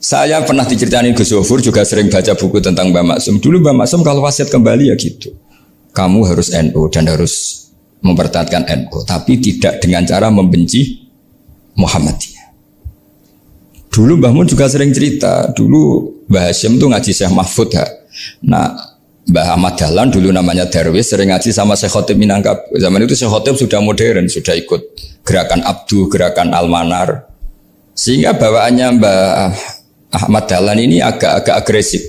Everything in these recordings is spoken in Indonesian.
Saya pernah diceritain Gus Zofur, juga sering baca buku tentang Mbah Maksum. Dulu Mbah Maksum kalau wasiat kembali ya gitu. Kamu harus NU dan harus mempertahankan NU, tapi tidak dengan cara membenci Muhammadiyah. Dulu Mbah Mun juga sering cerita, dulu Mbah Hashim tuh ngaji Syekh Mahfud ya. Nah, Mbah Ahmad Dahlan dulu namanya Darwis sering ngaji sama Syekh Khotib Minangkabau. Zaman itu Syekh Khotib sudah modern, sudah ikut gerakan Abdu, gerakan Al-Manar. Sehingga bawaannya Mbah Ahmad Dahlan ini agak-agak agresif.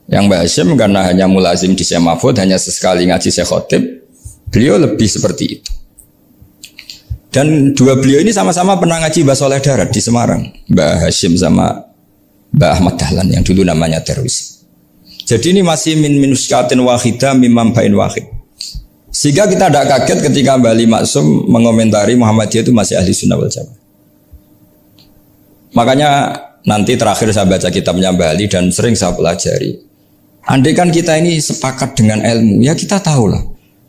Yang Mbah Hashim karena hanya mulazim di Syekh Mahfud, hanya sesekali ngaji Syekh Khotib, beliau lebih seperti itu. Dan dua beliau ini sama-sama pernah ngaji Mbah Soleh Darat di Semarang, Mbah Hashim sama Mbah Ahmad Dahlan yang dulu namanya Darwis. Jadi ini masih min minuskatin wahidah mimam bain wahid. Sehingga kita tidak kaget ketika Mbah Ali Maksum mengomentari Muhammadiyah itu masih ahli sunnah wal jamaah. Makanya nanti terakhir saya baca kitabnya Mbah Ali dan sering saya pelajari. Andai kan kita ini sepakat dengan ilmu, ya kita tahulah.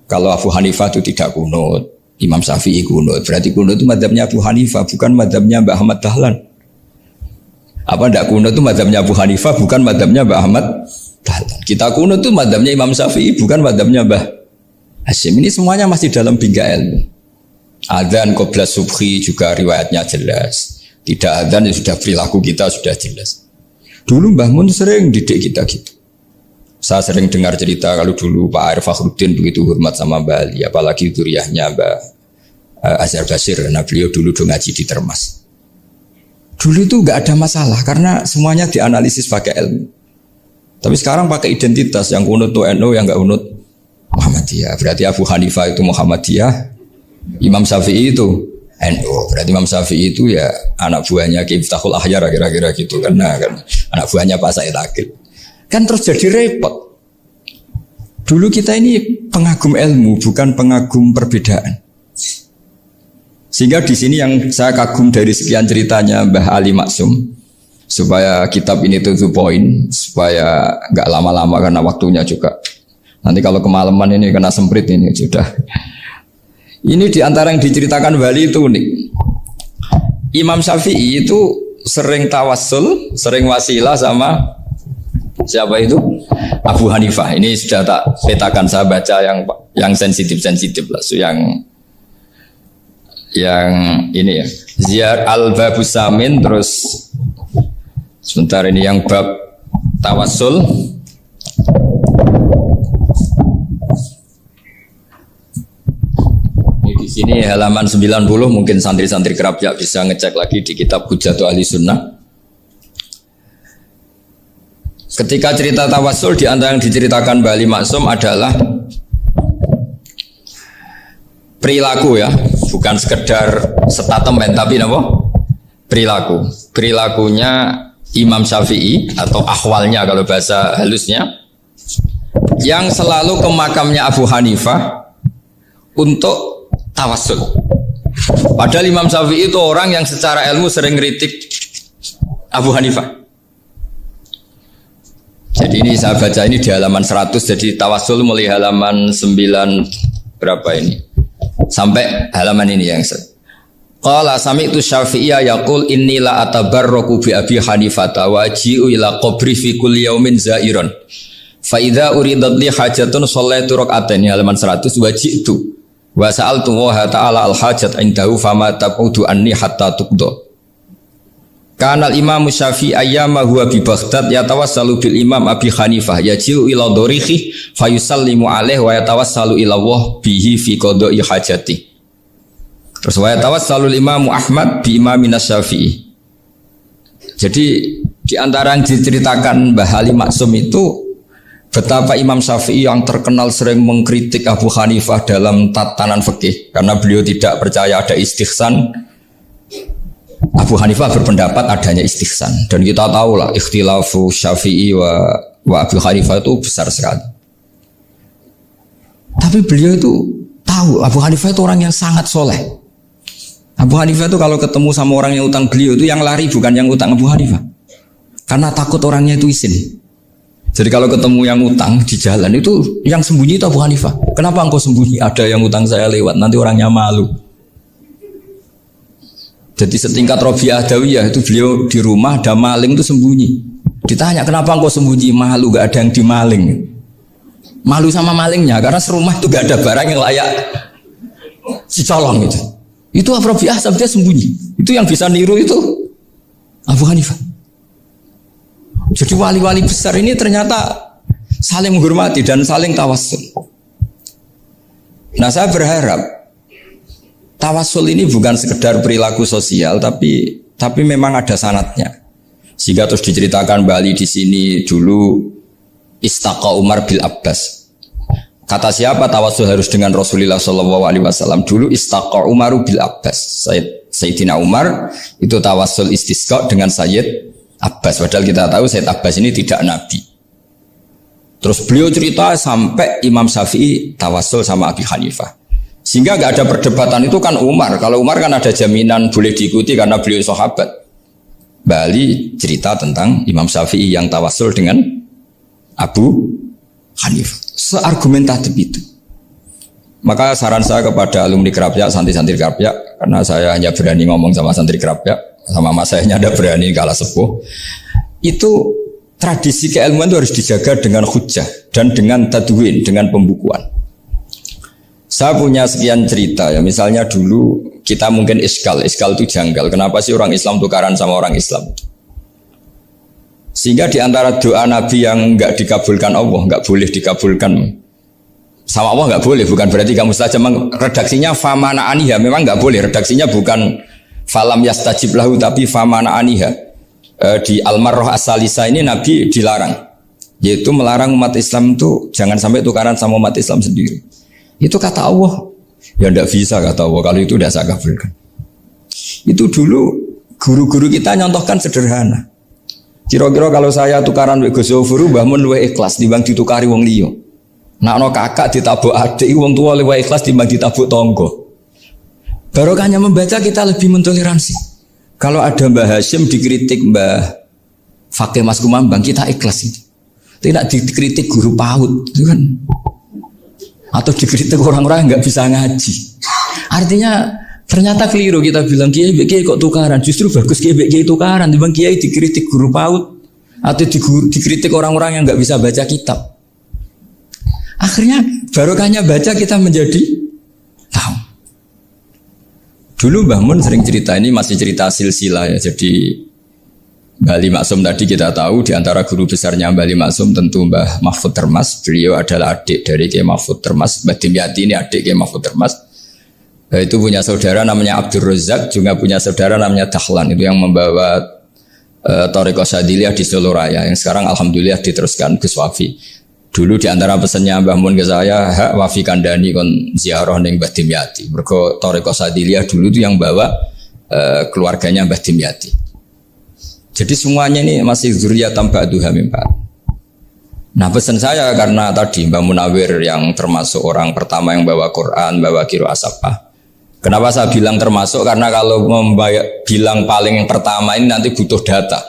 Kalau Abu Hanifah itu tidak kunut, Imam Syafi'i kunut, berarti kunut itu madzhabnya Abu Hanifah, bukan madzhabnya Mbah Ahmad Dahlan. Apa tidak kunut itu madzhabnya Abu Hanifah, bukan madzhabnya Mbah Ahmad Dahlan. Kita kunut itu madzhabnya Imam Syafi'i, bukan madzhabnya Mbah Hashim. Ini semuanya masih dalam bingkai ilmu. Adzan qabla subhi juga riwayatnya jelas. Tidak adzan ya sudah perilaku kita sudah jelas. Dulu Mbah Mun sering didik kita gitu. Saya sering dengar cerita kalau dulu Pak Arif Fakhruddin begitu hormat sama Mbah Ali, apalagi duriahnya Mbah Azhar Basir, karena beliau dulu ngaji di Termas. Dulu itu nggak ada masalah karena semuanya dianalisis pakai ilmu. Tapi sekarang pakai identitas, yang kunut itu NU, yang nggak kunut Muhammadiyah. Berarti Abu Hanifah itu Muhammadiyah, Imam Syafi'i itu NU. Berarti Imam Syafi'i itu ya anak buahnya Ki Miftahul Ahyar kira-kira gitu kan anak buahnya Pak Said Akil. Kan terus jadi repot. Dulu kita ini pengagum ilmu, bukan pengagum perbedaan. Sehingga di sini yang saya kagum dari sekian ceritanya Mbah Ali Maksum, supaya kitab ini to the point, supaya nggak lama-lama karena waktunya juga. Nanti kalau kemalaman ini kena semprit ini sudah. Ini diantara yang diceritakan Bali itu unik. Imam Syafi'i itu sering tawassul, sering wasilah sama siapa itu? Abu Hanifah. Ini sudah tak petakan, saya baca yang sensitif-sensitif lah. So yang ini ya. Ziyar al-Babus Samin, terus sebentar ini yang bab tawassul. Di sini halaman 90, mungkin santri-santri kerap ya bisa ngecek lagi di kitab Hujjatul Ahli Sunnah. Ketika cerita tawassul, di antara yang diceritakan Mbah Ali Maksum adalah perilaku ya, bukan sekedar statement tapi apa? Perilakunya Imam Syafi'i atau ahwalnya kalau bahasa halusnya, yang selalu ke makamnya Abu Hanifah untuk tawassul. Padahal Imam Syafi'i itu orang yang secara ilmu sering kritik Abu Hanifah. Jadi ini saya baca ini di halaman 100, jadi tawassul mulai halaman 9 berapa ini sampai halaman ini yang qala sami'tu Syafi'iyya yaqul inni la atabarraku bi Abi Hanifah wa aji'u ila qabri fi kulli yaumin zairan fa idza uridat li hajatun shallaitu rak'atain, halaman 100, waji'tu wa sa'altu wa ta'ala al hajat indahu fama taqudu anni hatta tuqda. Kanal Imam Syafi'i ayyama huwa bi Baghdad yatawassalu bil Imam Abi Hanifah yaji'u ila dorihi fayusallimu alaihi wa yatawassalu ila Allah bihi fi qada'i hajati. Terus wa yatawassalu Imam Ahmad bi Imamina Syafi'i. Jadi di antara yang diceritakan Mbah Ali Maksum itu betapa Imam Syafi'i yang terkenal sering mengkritik Abu Hanifah dalam tatanan fikih karena beliau tidak percaya ada istihsan. Abu Hanifah berpendapat adanya istihsan, dan kita tahu lah ikhtilafu Syafi'i wa Abu Hanifah itu besar sekali. Tapi beliau itu tahu Abu Hanifah itu orang yang sangat soleh. Abu Hanifah itu kalau ketemu sama orang yang utang beliau itu yang lari bukan yang utang Abu Hanifah, karena takut orangnya itu isin. Jadi kalau ketemu yang utang di jalan itu yang sembunyi itu Abu Hanifah. Kenapa engkau sembunyi? Ada yang utang saya lewat, nanti orangnya malu. Jadi setingkat Robiah Adawiyah itu beliau di rumah ada maling itu sembunyi. Ditanya kenapa engkau sembunyi? Malu, gak ada yang dimaling. Malu sama malingnya karena serumah itu gak ada barang yang layak dicolong itu. Itu Robiah sampai sembunyi. Itu yang bisa niru itu Abu Hanifah. Jadi wali-wali besar ini ternyata saling menghormati dan saling tawassul. Nah saya berharap tawassul ini bukan sekedar perilaku sosial, tapi memang ada sanadnya. Sehingga terus diceritakan Bali di sini dulu istaqa Umar bil Abbas. Kata siapa tawassul harus dengan Rasulullah SAW? Dulu istaqa Umar bil Abbas. Sayyidina Umar itu tawassul istisqa dengan Sayyid Abbas. Padahal kita tahu Sayyid Abbas ini tidak nabi. Terus beliau cerita sampai Imam Syafi'i tawassul sama Abi Hanifah. Sehingga gak ada perdebatan itu kan Umar. Kalau Umar kan ada jaminan boleh diikuti karena beliau sahabat. Bali cerita tentang Imam Syafi'i yang tawassul dengan Abu Hanifah. Seargumentatif itu. Maka saran saya kepada alumni Kerapia, santri-santri Kerapia, karena saya hanya berani ngomong sama santri Kerapia, sama mas saya hanya ada berani kalah sepuh. Itu tradisi keilmuan itu harus dijaga dengan hujjah dan dengan tadwin, dengan pembukuan. Saya punya sekian cerita ya, misalnya dulu kita mungkin iskal itu janggal. Kenapa sih orang Islam tukaran sama orang Islam? Sehingga di antara doa Nabi yang enggak dikabulkan Allah, enggak boleh dikabulkan sama Allah, enggak boleh, bukan berarti kamu saja. Redaksinya famana aniha, memang enggak boleh. Redaksinya bukan falam yastajib lahu, tapi famana aniha. Di Al-Marrah As-Salisa ini Nabi dilarang, yaitu melarang umat Islam itu jangan sampai tukaran sama umat Islam sendiri. Itu kata Allah, ya tidak bisa kata Allah, kalau itu tidak saya kabulkan. Itu dulu guru-guru kita nyontohkan sederhana. Kira-kira kalau saya tukaran wek Gus Zofuru, Mbah Mun luwih ikhlas dibanding ditukari wong liya. Nakno kakak ditabuk adik, wong tua luwih ikhlas dibanding ditabuk tonggo. Barokahnya membaca kita lebih mentoleransi. Kalau ada Mbah Hashim dikritik Mbah Fakih Mas Kumambang, kita ikhlas itu. Tidak dikritik guru PAUD, itu kan? Atau dikritik orang-orang yang nggak bisa ngaji. Artinya ternyata keliru kita bilang kiai kok tukaran. Justru bagus kiai tukaran. Dibanding kiai dikritik guru PAUD atau dikritik orang-orang yang nggak bisa baca kitab. Akhirnya barokahnya baca kita menjadi tahu. Dulu Mbah Mun sering cerita, ini masih cerita silsilah ya. Jadi Bali Maksum tadi kita tahu di antara guru besarnya Bali Maksum tentu Mbah Mahfud Termas. Beliau adalah adik dari Kiai Mahfud Termas. Mbah Dimyati ini adik Kiai Mahfud Termas. Itu punya saudara namanya Abdul Razak, juga punya saudara namanya Dahlan. Itu yang membawa Thariqah Syadziliyah di Solo Raya, yang sekarang alhamdulillah diteruskan Gus Wafi. Dulu di antara pesannya Mbah Mun ke saya, hak Wafi kandani kon ziarah ning Mbah Dimyati. Mergo Thariqah Syadziliyah dulu itu yang bawa keluarganya Mbah Dimyati. Jadi semuanya ini masih zuriyatan ba'duha min ba'd. Nah pesan saya karena tadi Mbah Munawir yang termasuk orang pertama yang bawa Quran, bawa Qiraah Sab'ah. Kenapa saya bilang termasuk? Karena kalau bilang paling yang pertama ini nanti butuh data.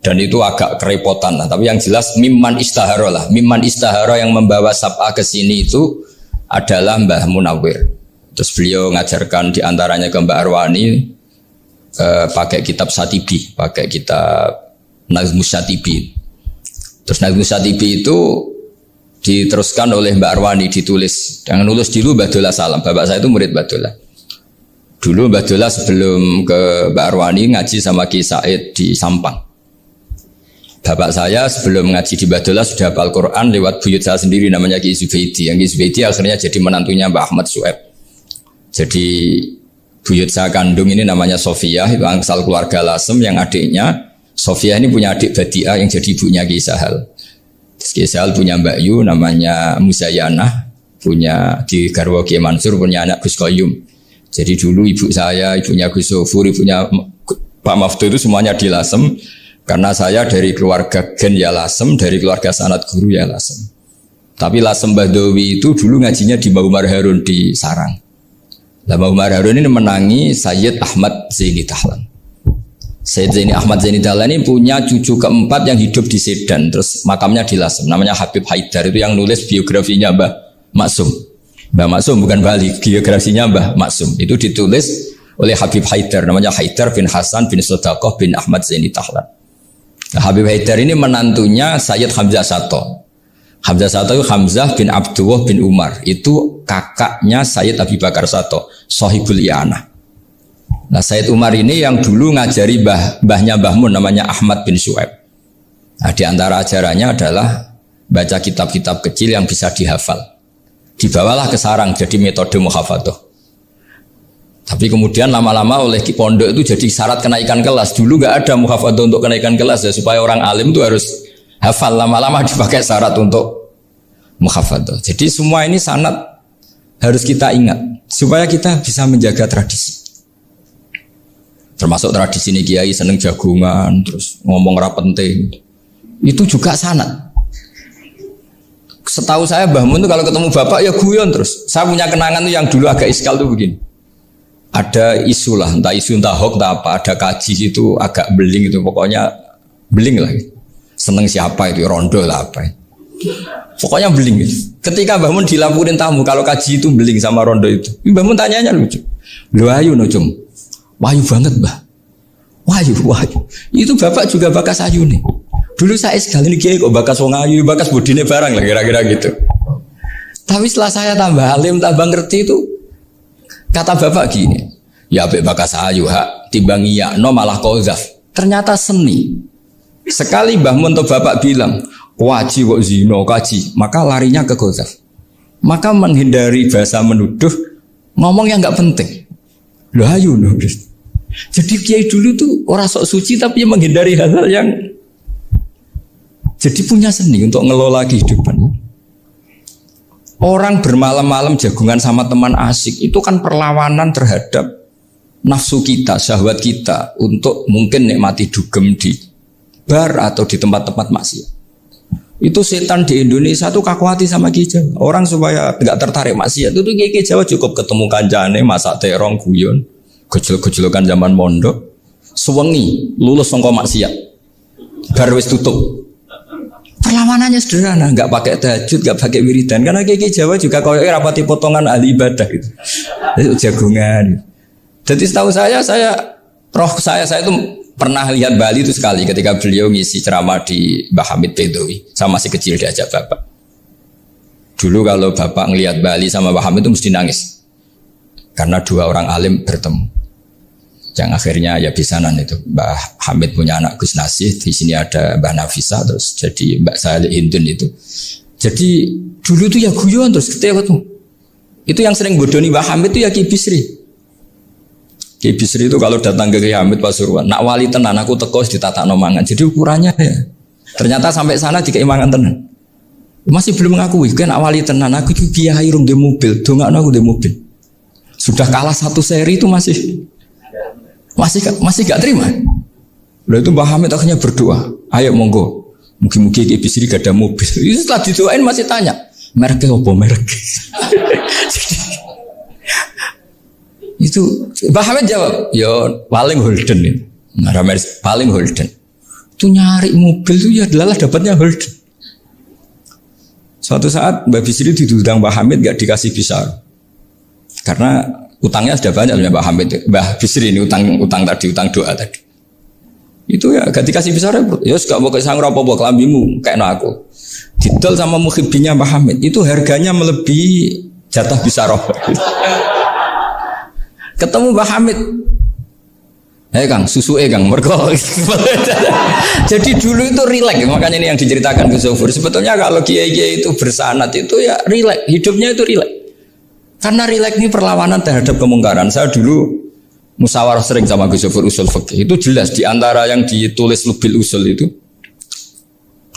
Dan itu agak kerepotan lah. Tapi yang jelas mimman istahara lah. Mimman istahara yang membawa Sab'ah ke sini itu adalah Mbah Munawir. Terus beliau ngajarkan diantaranya ke Mbak Arwani pakai kitab Satibi, pakai kitab Nazmus Satibi. Terus Nazmus Satibi itu diteruskan oleh Mbak Arwani, ditulis. Yang nulis dulu Mbak Dola Salam. Bapak saya itu murid Mbak Dola. Dulu Mbak Dola sebelum ke Mbak Arwani ngaji sama Ki Said di Sampang. Bapak saya sebelum ngaji di Mbak Dola sudah hafal Quran lewat buyut saya sendiri namanya Ki Zubaidi. Yang Ki Zubaidi akhirnya jadi menantunya Mbak Ahmad Su'eb. Jadi buyut saya kandung ini namanya Sofia, itu asal keluarga Lasem, yang adiknya Sofia ini punya adik Badiah yang jadi ibunya Ki Sahal. Ki Sahal punya Mbak Yu namanya Musayanah, punya di Garwo Ki Mansur punya anak Gus Koyum. Jadi dulu ibu saya, ibunya Gus Sofur, ibunya Pak Maftu itu semuanya di Lasem. Karena saya dari keluarga Gen ya Lasem, dari keluarga sanad guru ya Lasem. Tapi Lasem Badawi itu dulu ngajinya di Mbah Umar Harun di Sarang. Mbah Umar Harun ini menangi Sayyid Ahmad Zaini Dahlan. Sayyid Zaini Ahmad Zaini Dahlan ini punya cucu keempat yang hidup di Sedan, terus makamnya di Lasem, namanya Habib Haidar, itu yang nulis biografinya Mbah Maksum. Mbah Maksum bukan Bali, biografinya Mbah Maksum itu ditulis oleh Habib Haidar, namanya Haidar bin Hasan bin Sodaqoh bin Ahmad Zaini Tahlan. Nah, Habib Haidar ini menantunya Sayyid Hamzah Sato. Hamzah Sato itu Hamzah bin Abdullah bin Umar, itu kakaknya Sayyid Abi Bakar Sato, Sohibul I'anah. Nah, Sayyid Umar ini yang dulu ngajari mbahnya Mbah Mun namanya Ahmad bin Syuaib. Nah, di antara ajarannya adalah baca kitab-kitab kecil yang bisa dihafal. Dibawalah ke sarang jadi metode muhafadzah. Tapi kemudian lama-lama oleh pondok itu jadi syarat kenaikan kelas. Dulu nggak ada muhafadzah untuk kenaikan kelas ya, supaya orang alim itu harus hafal, lama-lama dipakai syarat untuk muhafadzah. Jadi semua ini sanad harus kita ingat supaya kita bisa menjaga tradisi. Termasuk tradisi ini kiai seneng jagungan, terus ngomong ra penting. Itu juga sanad. Setahu saya Mbah Mun itu kalau ketemu bapak ya guyon terus. Saya punya kenangan tuh yang dulu agak iskal tuh begini. Ada isu lah, entah isu entah hoax entah apa, ada kaji itu agak beling itu, pokoknya beling lah. Seneng siapa itu, rondo lah apa. Pokoknya beling gitu. Ketika Mbah Mun dilaporin tamu kalau kaji itu beling sama rondo itu, Mbah Mun tanyanya lucu. Lu ayu no cum. Wahyu banget Mbah. Wahyu. Itu bapak juga bakas ayu nih. Dulu saya sekali ini kiai kok bakas wong ayu, bakas bodine barang lah kira-kira gitu. Tapi setelah saya tambah alim, tambah ngerti itu, kata bapak gini, ya abek bakas ayu hak timbang iya no malah kozaf. Ternyata seni. Sekali Mbah Mun atau bapak bilang waji kok zino kaji, maka larinya ke kozaf. Maka menghindari bahasa menuduh, ngomong yang nggak penting. Loh ayu no. Jadi kiai dulu tuh orang sok suci tapi menghindari hal-hal yang jadi punya seni untuk ngelola kehidupan. Orang bermalam-malam jagungan sama teman asik itu kan perlawanan terhadap nafsu kita, syahwat kita untuk mungkin nikmati dugem di bar atau di tempat-tempat maksiat. Itu setan di Indonesia tuh kakuati sama Ki Jawa. Orang supaya tidak tertarik maksiat itu Ki Jawa cukup ketemu kancane masak terong guyon, gejol-gejolokan zaman mondok, sewengi lulus sangka maksiat. Bar wis tutup. Perlawanannya sederhana, nggak pakai tahajud, nggak pakai wiridan, karena Ki Jawa juga kalau rapati potongan ahli ibadah itu jagungan. Jadi setahu saya itu pernah lihat Bali itu sekali ketika beliau ngisi ceramah di Mbah Hamid Bedowi, sama masih kecil diajak bapak. Dulu kalau bapak ngelihat Bali sama Mbah Hamid itu mesti nangis, karena dua orang alim bertemu. Yang akhirnya ya bisanan itu Mbah Hamid punya anak Gus Nasih, di sini ada Mbah Nafisa, terus jadi Mbak Salih Hindun itu. Jadi dulu tuh ya guyon terus ketika itu yang sering bodoni Mbah Hamid itu ya Ki Bisri. Ki Bisri itu kalau datang ke Ki Hamid Pasuruan, nak wali tenan aku teko ditata nomangan. Jadi ukurannya ya. Ternyata sampai sana dikei mangan tenan. Masih belum mengakui kan nak wali tenan aku itu kiai rung di mobil, dongakno aku di mobil. Sudah kalah satu seri itu masih gak terima. Lalu itu Mbah Hamid akhirnya berdoa, ayo monggo, mungkin-mungkin Ki Bisri gak ada mobil. Itu setelah didoain masih tanya, mereknya apa merek? Itu Mbah Hamid jawab, ya paling Holden itu. Nah, paling Holden. Itu nyari mobil itu ya adalah dapatnya Holden. Suatu saat Mbah Bisri diundang Mbah Hamid gak dikasih besar, karena utangnya sudah banyak Mbah Hamid, Mbah Bisri ini utang doa tadi. Itu ya gak dikasih besar ya gak mau kesang apa-apa kelambimu kayak aku. Didol sama muhibbinya Mbah Hamid itu harganya melebihi jatah bisaroh. Ketemu Mbah Hamid, Kang, susu Kang, mergo. Jadi dulu itu rileks, makanya ini yang diceritakan Gus Zofur. Sebetulnya kalau kiai-kiai itu bersanad itu ya rileks, hidupnya itu rileks. Karena rileks ini perlawanan terhadap kemungkaran. Saya dulu musyawarah sering sama Gus Zofur usul fikih. Itu jelas di antara yang ditulis Lubil Usul itu.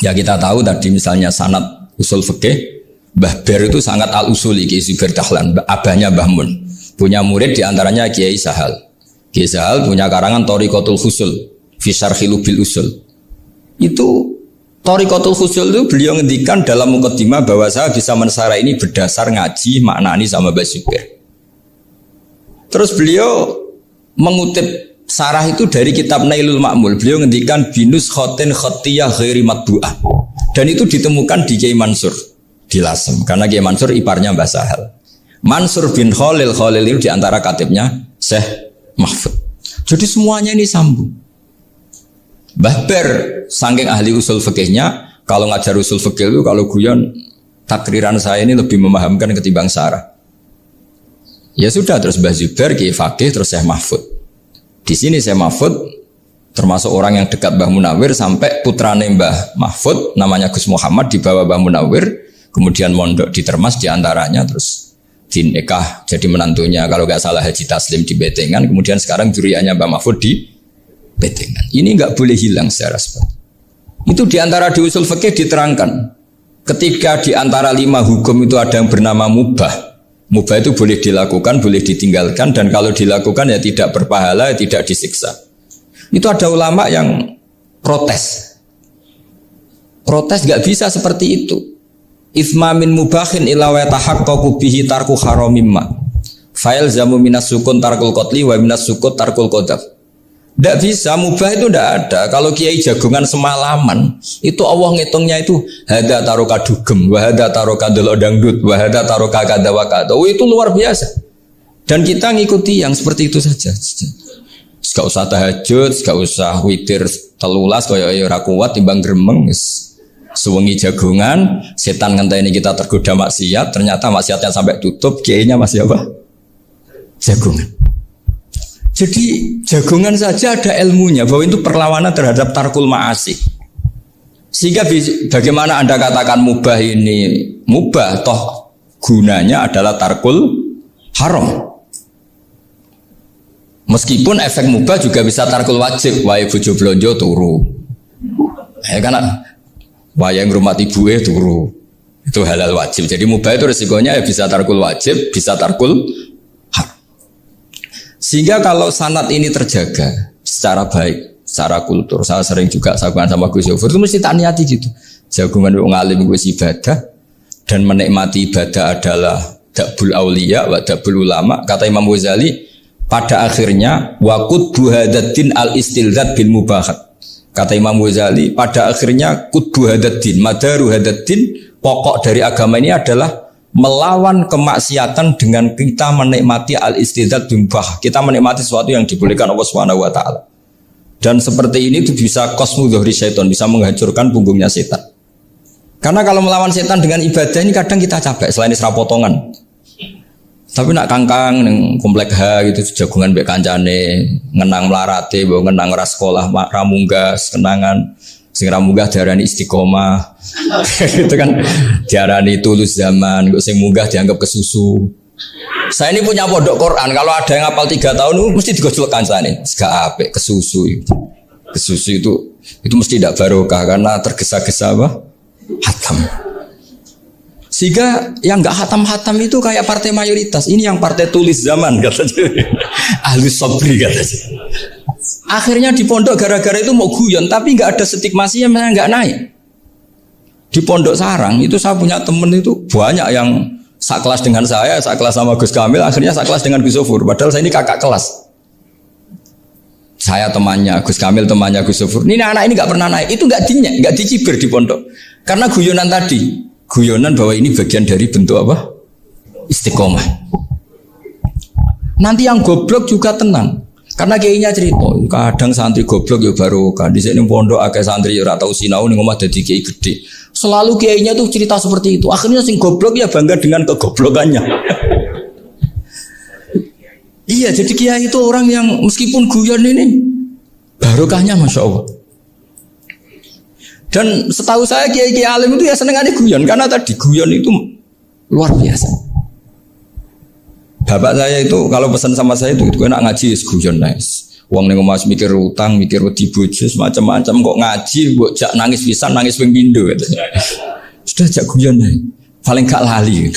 Ya kita tahu tadi misalnya sanad usul fikih, Mbah Ber itu sangat al-usuli Ki Zubair Dahlan, abahnya Mbah Mun. Punya murid di antaranya Kiai Sahal. Kiai Sahal punya karangan Thariqatul Husul fi Syarhi Lubil Usul. Itu Thariqatul Husul itu beliau ngendikan dalam mukaddimah bahwa saya bisa mensarah ini berdasar ngaji maknani sama Mbah Zubair. Terus beliau mengutip sarah itu dari kitab Nailul Ma'mul. Beliau ngendikan binus khotin khotiyah ghairi matbu'ah. Dan itu ditemukan di Kiai Mansur di Lasem, karena Kiai Mansur iparnya Mbah Sahal. Mansur bin Khalil itu diantara katibnya Syekh mahfud. Jadi semuanya ini sambung. Mbah Ber saking ahli usul fikihnya, kalau ngajar usul fikih itu kalau guyon takriran saya ini lebih memahamkan ketimbang Sarah. Ya sudah, terus Mbah Zubair Kiai Fakih, terus Syekh Mahfud. Di sini Syekh Mahfud termasuk orang yang dekat Mbah Munawir sampai putrane Mbah Mahfud namanya Gus Muhammad dibawa Mbah Munawir, kemudian mondok di Termas diantaranya, terus dinikah jadi menantunya kalau nggak salah Haji Taslim di Betengan, kemudian sekarang juriannya Mbah Mahfud di Betengan. Ini nggak boleh hilang secara seperti itu. Diantara di usul fikih diterangkan, ketika diantara 5 hukum itu ada yang bernama mubah. Mubah itu boleh dilakukan, boleh ditinggalkan, dan kalau dilakukan ya tidak berpahala, ya tidak disiksa. Itu ada ulama yang protes. Protes gak bisa seperti itu. Ithma min mubahin illa wa yatahaqqaqu bihi tarku haramimma. Fa'il zamu minas sukun tarkul qatli wa minas sukut tarkul qadaf. Tidak bisa, mubah itu tidak ada. Kalau kiai jagungan semalaman, itu Allah ngitungnya itu hada taroka dugem, wahada taroka delok dangdut, wahada taroka kada wakada. Itu luar biasa. Dan kita ngikuti yang seperti itu saja. Gak usah tahajud, gak usah witir telulas, kaya ora kuat timbang gremeng. Sewengi jagungan, setan ngenteni kita tergoda maksiat, ternyata maksiatnya sampai tutup, kiainya masih apa? Jagungan. Jadi jagungan saja ada ilmunya bahwa itu perlawanan terhadap tarkul ma'asi. Sehingga bagaimana Anda katakan mubah ini mubah, toh gunanya adalah tarkul haram. Meskipun efek mubah juga bisa tarkul wajib, wae bojo blonjo turu. Ya kan, wae ngrumati ibuke turu. Itu halal wajib. Jadi mubah itu resikonya ya bisa tarkul wajib, bisa tarkul. Sehingga kalau sanad ini terjaga secara baik, secara kultur, saya sering juga saguan sama Gus Yofur itu mesti tak niati gitu. Jagungan wong alim wis ibadah dan menikmati ibadah adalah dabul auliya wa dabul ulama. Kata Imam Ghazali, pada akhirnya waqud buhadatin al istilzat bil mubahat. Kata Imam Ghazali, pada akhirnya qudbu hadatin, madaru hadatin, pokok dari agama ini adalah melawan kemaksiatan dengan kita menikmati al-istidzat bimbah. Kita menikmati sesuatu yang dibolehkan Allah Subhanahu wa taala. Dan seperti ini itu bisa qasmu dhuhri syaitan, bisa menghancurkan punggungnya setan. Karena kalau melawan setan dengan ibadah ini kadang kita capek selain isra potongan. Tapi nak kangkang ning komplek H gitu jagungan mbek kancane, ngenang melarate, mbok ngenang ra sekolah, ra munggah, kenangan. Sing ra munggah diarani istiqomah. Itu kan diarani tulus zaman, kok sing munggah dianggap kesusu. Saya ini punya pondok Quran, kalau ada yang hafal 3 tahun mesti digojlok kancane. Gak apik kesusu itu. Kesusu itu mesti tidak barokah karena tergesa-gesa apa? Hatam. Sehingga yang enggak hatam-hatam itu kayak partai mayoritas. Ini yang partai tulis zaman katanya. Ahlus sabri katanya. Akhirnya di pondok gara-gara itu mau guyon, tapi nggak ada stigmasinya, memang nggak naik. Di pondok sarang itu saya punya temen itu banyak yang sekelas dengan saya, sekelas sama Gus Kamil, akhirnya sekelas dengan Gus Sofur. Padahal saya ini kakak kelas. Saya temannya Gus Kamil, temannya Gus Sofur. Ini anak ini nggak pernah naik, itu nggak dinyek, nggak dicibir di pondok. Karena guyonan tadi, guyonan bahwa ini bagian dari bentuk apa? Istiqomah. Nanti yang goblok juga tenang. Karena kiainya cerita, kadang santri goblok ya baru kan di sini pondok akeh santri ora tau sinau ning omah dadi kiai gede. Selalu kiainya tuh cerita seperti itu. Akhirnya sing goblok ya bangga dengan kegoblokannya. Iya, jadi kiai itu orang yang meskipun guyon ini barokahnya Masya Allah. Dan setahu saya kiai-kiai alim itu ya senengannya guyon karena tadi guyon itu luar biasa. Bapak saya itu kalau pesan sama saya itu enak ngaji guyon nice. Wong ning omah mikir utang, mikir wedi bojo macam-macam kok ngaji mbok jak nangis pisan, nangis ping pindho katanya. Sudah jak guyon nice. Paling gak lali.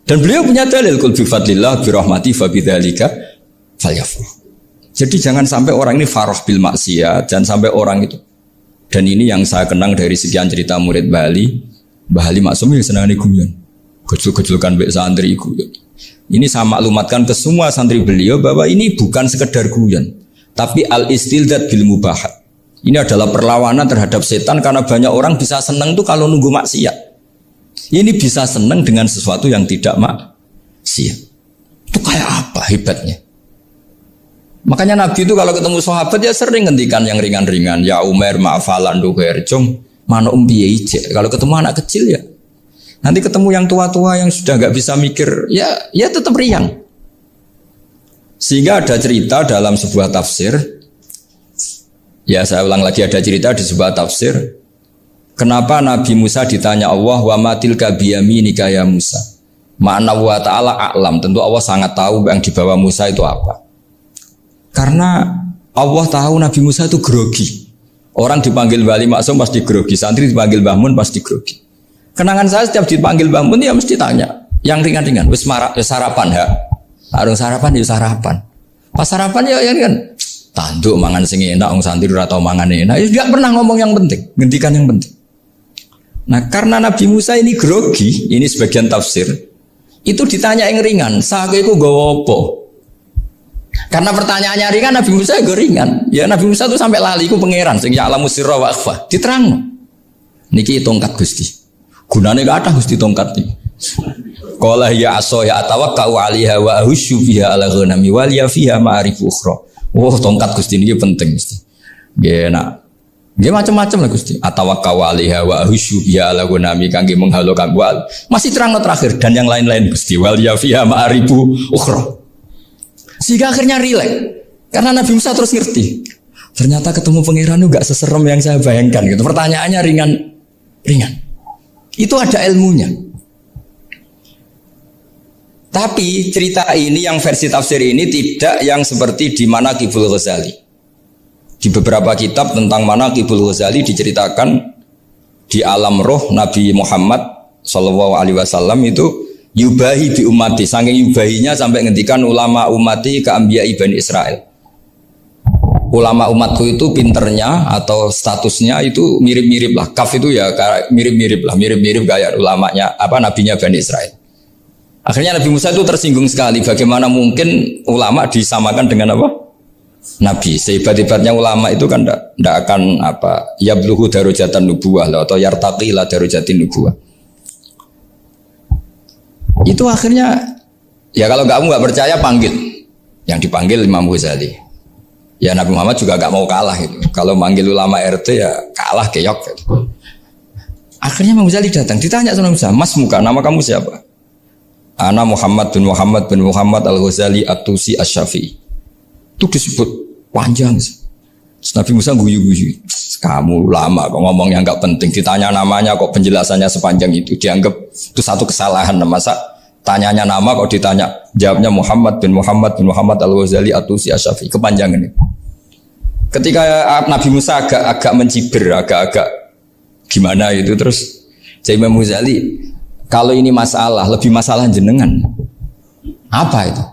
Dan beliau punya dalil qul bi fadlillah bi rahmati fa bidzalika falyafrah. Jadi jangan sampai orang ini farah bil maksiat, jangan sampai orang itu. Dan ini yang saya kenang dari sekian cerita murid Bali, Mbah Ali Maksum ya senangane guyon. Gojol-gojolkan mbek santri guyon. Ini saya maklumatkan ke semua santri beliau bahwa ini bukan sekedar guyon, tapi al-istildzat bil mubahat. Ini adalah perlawanan terhadap setan karena banyak orang bisa senang tuh kalau nunggu maksiat. Ini bisa senang dengan sesuatu yang tidak maksiat. Itu kayak apa hebatnya? Makanya Nabi itu kalau ketemu sahabat ya sering ngendikan yang ringan-ringan. Ya Umar ma'afalan duher cung mana piye ije. Kalau ketemu anak kecil ya. Nanti ketemu yang tua-tua yang sudah nggak bisa mikir ya tetap riang. Sehingga ada cerita dalam sebuah tafsir. Ya saya ulang lagi, ada cerita di sebuah tafsir. Kenapa Nabi Musa ditanya Allah wa matilka biyaminika ya Musa. Ma'ana wa ta'ala a'lam. Tentu Allah sangat tahu yang dibawa Musa itu apa. Karena Allah tahu Nabi Musa itu grogi. Orang dipanggil wali maksum pasti grogi. Santri dipanggil Mbah Mun pasti grogi. Kenangan saya setiap dipanggil Mbah Mun ya mesti tanya. Yang ringan-ringan. Wis sarapan ya. Arung sarapan ya sarapan. Pas sarapan ya kan. Tanduk mangan sing enak. Orang santri ora tau mangan enak. Ya tidak pernah ngomong yang penting. Ngendikan yang penting. Nah karena Nabi Musa ini grogi. Ini sebagian tafsir. Itu ditanya yang ringan. Sake iku nggawa apa? Karena pertanyaannya ringan, Nabi Musa juga ringan. Ya Nabi Musa itu sampai lali, itu pangeran. Sing ya'lamu sirra wa akhfa. Diterang. Niki tongkat Gusti. Gunane gak ada Gusti tongkat iki. Qala ya aso ya atawakkau 'alaiha wa ahusyu biha 'ala ghanami wa liya fiha ma'arif ukhra. Oh tongkat Gusti niki penting Gusti. Nggih nak. Nggih macam-macam lah Gusti. Atawakkau 'alaiha wa ahusyu biha 'ala ghanami kangge menghalokan wal. Masih terang terakhir dan yang lain-lain Gusti. Wa liya fiha ma'arif ukhra. Sehingga akhirnya rileks. Karena Nabi Musa terus ngerti. Ternyata ketemu pangeran itu gak seserem yang saya bayangkan gitu. Pertanyaannya ringan. Itu ada ilmunya. Tapi cerita ini yang versi tafsir ini tidak yang seperti di Manaqibul Ghazali. Di beberapa kitab tentang Manaqibul Ghazali diceritakan di alam roh Nabi Muhammad SAW itu yubahi bi umati, saking yubahinya sampai ngendikan ulama umati ke anbiya Bani Israel. Ulama umatku itu pinternya atau statusnya itu mirip-mirip lah. Kaf itu ya mirip-mirip kayak ulamanya nabinya Bani Israel. Akhirnya Nabi Musa itu tersinggung sekali. Bagaimana mungkin ulama disamakan dengan apa? Nabi. Sehebat-hebatnya ulama itu kan tidak akan yabluhu darajatan nubuwah atau yartaqi la darajatin nubuwah. Itu akhirnya ya kalau kamu nggak percaya panggil, yang dipanggil Imam Ghazali. Ya Nabi Muhammad juga nggak mau kalah itu. Kalau manggil ulama RT ya kalah keok. Gitu. Akhirnya Imam Ghazali datang, ditanya sama Musa, Mas muka nama kamu siapa? Ana Muhammad bin Muhammad Al Ghazali At-Tusi Asy-Syafi'i. Itu disebut panjang. Terus Nabi Musa guyu-guyu. Kamu lama kok ngomong yang nggak penting. Ditanya namanya kok penjelasannya sepanjang itu. Dianggap itu satu kesalahan. Masa tanyanya nama kok ditanya. Jawabnya Muhammad bin Muhammad Al-Ghazali At-Tusi Asy-Syafi'i. Kepanjangan itu. Ketika Nabi Musa agak mencibir, agak gimana itu. Terus Imam Ghazali, kalau ini masalah, lebih masalah jenengan. Apa itu?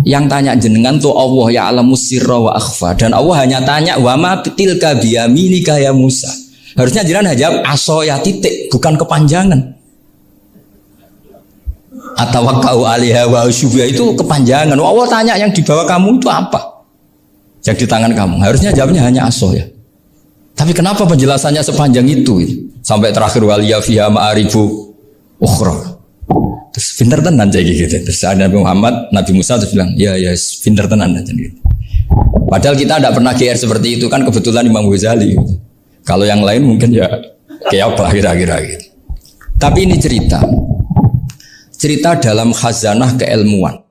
Yang tanya jenengan tuh Allah ya'lamu sirra wa akhfa, dan Allah hanya tanya wa ma tilka biyaminika ya Musa. Harusnya jenengan jawab aso ya titik, bukan kepanjangan. Atawakkau 'alaiha wa usybiha itu kepanjangan. Allah tanya yang di bawah kamu itu apa? Yang di tangan kamu. Harusnya jawabnya hanya aso ya. Tapi kenapa penjelasannya sepanjang itu? Sampai terakhir waliya fiha ma'arifu ukhra. Terus pinter tenan aja gitu. Terus Nabi Muhammad, Nabi Musa terus bilang, ya pinter tenan aja gitu. Padahal kita tidak pernah GR seperti itu kan, kebetulan Imam Ghazali. Gitu. Kalau yang lain mungkin ya keok lah kira-kira gitu. Tapi ini cerita dalam khazanah keilmuan.